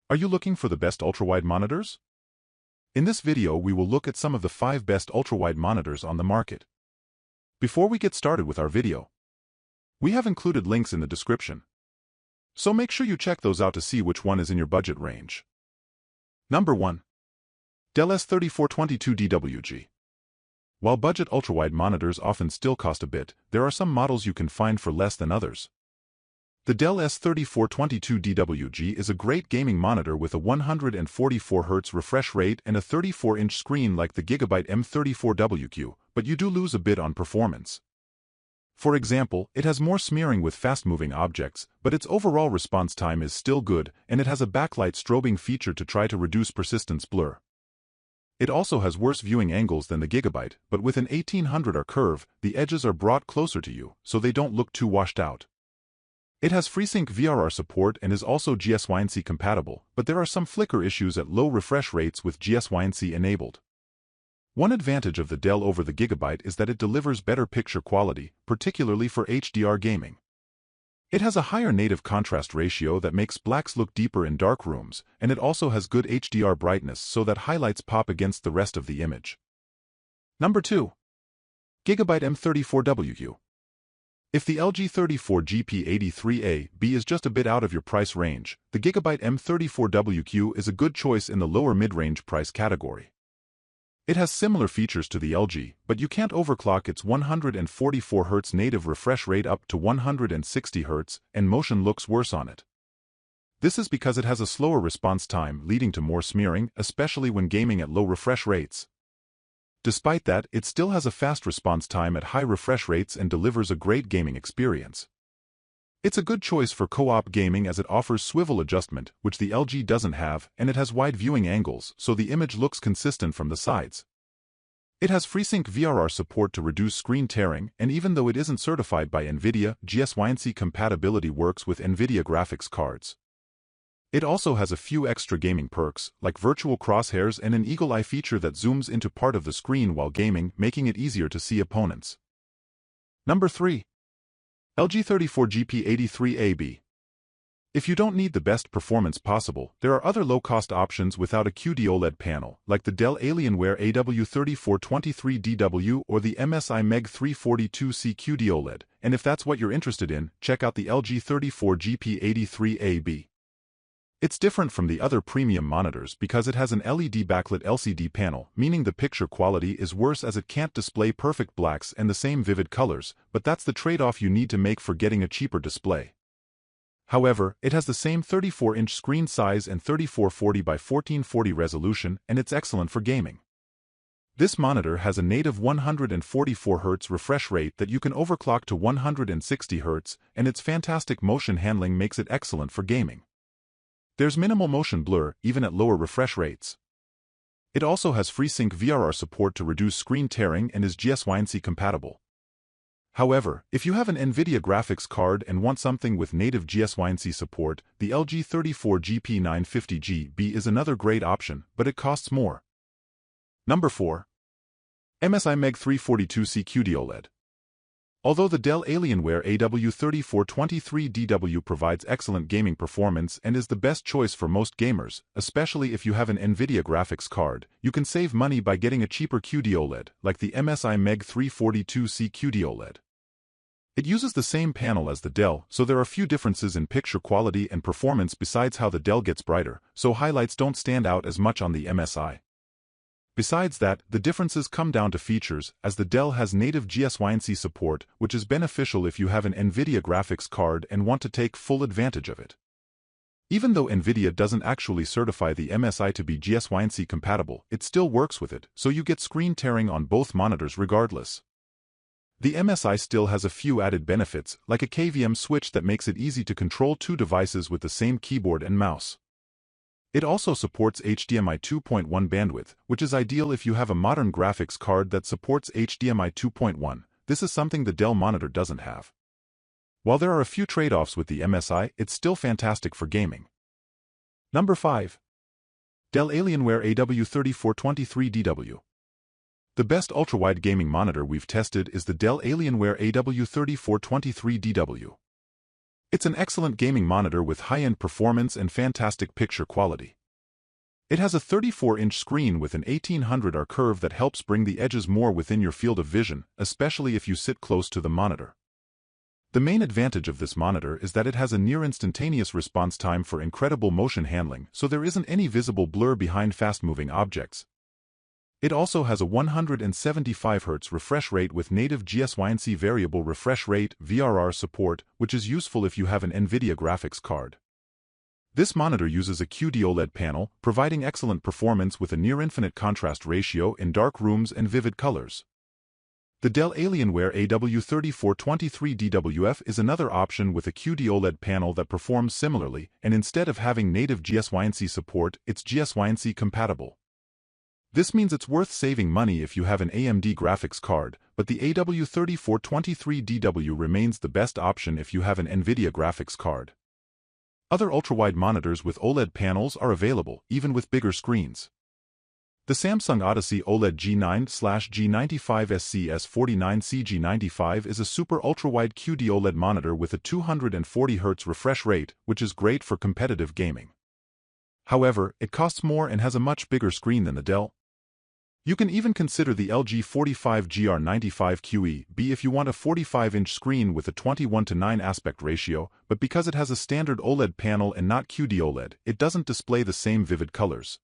Are you looking for the best ultrawide monitors? In this video, we will look at some of the 5 best ultrawide monitors on the market. Before we get started with our video, we have included links in the description, so make sure you check those out to see which one is in your budget range. Number 1. Dell S3422DWG. While budget ultrawide monitors often still cost a bit, there are some models you can find for less than others. The Dell S3422DWG is a great gaming monitor with a 144Hz refresh rate and a 34-inch screen like the Gigabyte M34WQ, but you do lose a bit on performance. For example, it has more smearing with fast-moving objects, but its overall response time is still good, and it has a backlight strobing feature to try to reduce persistence blur. It also has worse viewing angles than the Gigabyte, but with an 1800R curve, the edges are brought closer to you, so they don't look too washed out. It has FreeSync VRR support and is also GSYNC compatible, but there are some flicker issues at low refresh rates with GSYNC enabled. One advantage of the Dell over the Gigabyte is that it delivers better picture quality, particularly for HDR gaming. It has a higher native contrast ratio that makes blacks look deeper in dark rooms, and it also has good HDR brightness so that highlights pop against the rest of the image. Number 2. Gigabyte M34WQ. If the LG 34GP83AB is just a bit out of your price range, the Gigabyte M34WQ is a good choice in the lower mid-range price category. It has similar features to the LG, but you can't overclock its 144Hz native refresh rate up to 160Hz, and motion looks worse on it. This is because it has a slower response time, leading to more smearing, especially when gaming at low refresh rates. Despite that, it still has a fast response time at high refresh rates and delivers a great gaming experience. It's a good choice for co-op gaming as it offers swivel adjustment, which the LG doesn't have, and it has wide viewing angles, so the image looks consistent from the sides. It has FreeSync VRR support to reduce screen tearing, and even though it isn't certified by NVIDIA, GSYNC compatibility works with NVIDIA graphics cards. It also has a few extra gaming perks, like virtual crosshairs and an eagle eye feature that zooms into part of the screen while gaming, making it easier to see opponents. Number 3. LG 34GP83AB. If you don't need the best performance possible, there are other low-cost options without a QD-OLED panel, like the Dell Alienware AW3423DW or the MSI Meg 342C QD-OLED, and if that's what you're interested in, check out the LG 34GP83AB. It's different from the other premium monitors because it has an LED backlit LCD panel, meaning the picture quality is worse as it can't display perfect blacks and the same vivid colors, but that's the trade-off you need to make for getting a cheaper display. However, it has the same 34-inch screen size and 3440 by 1440 resolution, and it's excellent for gaming. This monitor has a native 144Hz refresh rate that you can overclock to 160Hz, and its fantastic motion handling makes it excellent for gaming. There's minimal motion blur, even at lower refresh rates. It also has FreeSync VRR support to reduce screen tearing and is GSYNC compatible. However, if you have an NVIDIA graphics card and want something with native GSYNC support, the LG 34GP950GB is another great option, but it costs more. Number 4. MSI Meg 342C QD-OLED. Although the Dell Alienware AW3423DW provides excellent gaming performance and is the best choice for most gamers, especially if you have an NVIDIA graphics card, you can save money by getting a cheaper QD-OLED, like the MSI Meg 342C QD-OLED. It uses the same panel as the Dell, so there are few differences in picture quality and performance besides how the Dell gets brighter, so highlights don't stand out as much on the MSI. Besides that, the differences come down to features, as the Dell has native GSYNC support, which is beneficial if you have an NVIDIA graphics card and want to take full advantage of it. Even though NVIDIA doesn't actually certify the MSI to be GSYNC compatible, it still works with it, so you get screen tearing on both monitors regardless. The MSI still has a few added benefits, like a KVM switch that makes it easy to control two devices with the same keyboard and mouse. It also supports HDMI 2.1 bandwidth, which is ideal if you have a modern graphics card that supports HDMI 2.1. This is something the Dell monitor doesn't have. While there are a few trade-offs with the MSI, it's still fantastic for gaming. Number 5. Dell Alienware AW3423DW. The best ultrawide gaming monitor we've tested is the Dell Alienware AW3423DW. It's an excellent gaming monitor with high-end performance and fantastic picture quality. It has a 34-inch screen with an 1800R curve that helps bring the edges more within your field of vision, especially if you sit close to the monitor. The main advantage of this monitor is that it has a near-instantaneous response time for incredible motion handling, so there isn't any visible blur behind fast-moving objects. It also has a 175Hz refresh rate with native GSYNC variable refresh rate (VRR) support, which is useful if you have an NVIDIA graphics card. This monitor uses a QD-OLED panel, providing excellent performance with a near-infinite contrast ratio in dark rooms and vivid colors. The Dell Alienware AW3423DWF is another option with a QD-OLED panel that performs similarly, and instead of having native GSYNC support, it's GSYNC compatible. This means it's worth saving money if you have an AMD graphics card, but the AW3423DW remains the best option if you have an NVIDIA graphics card. Other ultrawide monitors with OLED panels are available, even with bigger screens. The Samsung Odyssey OLED G9/G95SCS49CG95 is a super ultrawide QD OLED monitor with a 240Hz refresh rate, which is great for competitive gaming. However, it costs more and has a much bigger screen than the Dell. You can even consider the LG 45GR95QE-B if you want a 45-inch screen with a 21:9 aspect ratio, but because it has a standard OLED panel and not QD OLED, it doesn't display the same vivid colors.